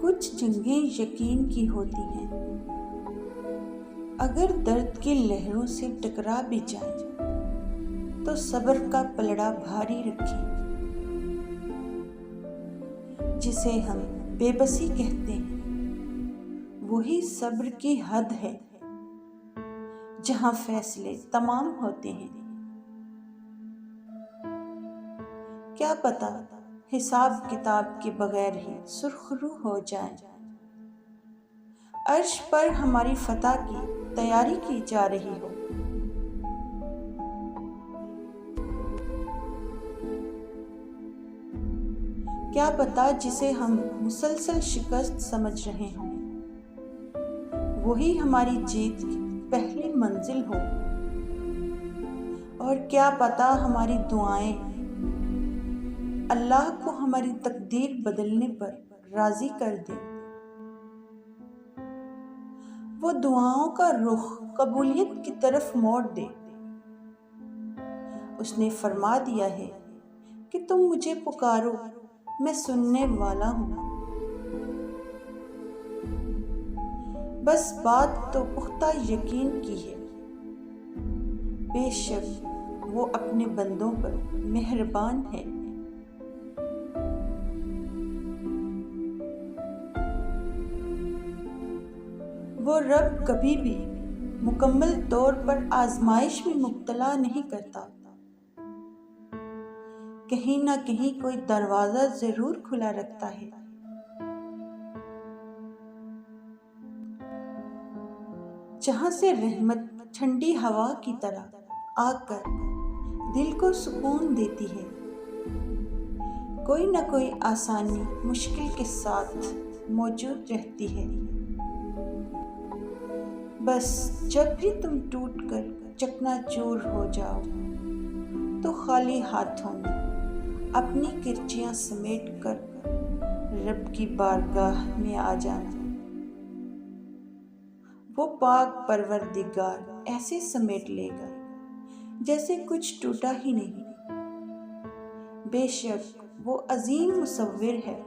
کچھ جنگیں یقین کی ہوتی ہیں، اگر درد کی لہروں سے ٹکرا بھی جائیں تو صبر کا پلڑا بھاری رکھیں۔ جسے ہم بے بسی کہتے ہیں، وہی صبر کی حد ہے جہاں فیصلے تمام ہوتے ہیں۔ کیا پتہ حساب کتاب کے بغیر ہی سرخرو ہو جائیں، عرش پر ہماری فتح کی تیاری کی جا رہی ہو۔ کیا پتہ جسے ہم مسلسل شکست سمجھ رہے ہوں، وہی ہماری جیت کی پہلی منزل ہو۔ اور کیا پتہ ہماری دعائیں اللہ کو ہماری تقدیر بدلنے پر راضی کر دیں۔ وہ دعاؤں کا رخ قبولیت کی طرف موڑ دے۔ اس نے فرما دیا ہے کہ تم مجھے پکارو، میں سننے والا ہوں۔ بس بات تو پختہ یقین کی ہے، بے شک وہ اپنے بندوں پر مہربان ہے۔ وہ رب کبھی بھی مکمل طور پر آزمائش میں مبتلا نہیں کرتا، کہیں نہ کہیں کوئی دروازہ ضرور کھلا رکھتا ہے۔ جہاں سے رحمت ٹھنڈی ہوا کی طرح آ کر دل کو سکون دیتی ہے۔ کوئی نہ کوئی آسانی مشکل کے ساتھ موجود رہتی ہے۔ بس جب بھی تم ٹوٹ کر چکنا چور ہو جاؤ تو خالی ہاتھوں میں اپنی کرچیاں سمیٹ کر رب کی بارگاہ میں آ جانا۔ وہ پاک پروردگار ایسے سمیٹ لے گا جیسے کچھ ٹوٹا ہی نہیں۔ بے شک وہ عظیم مصور ہے۔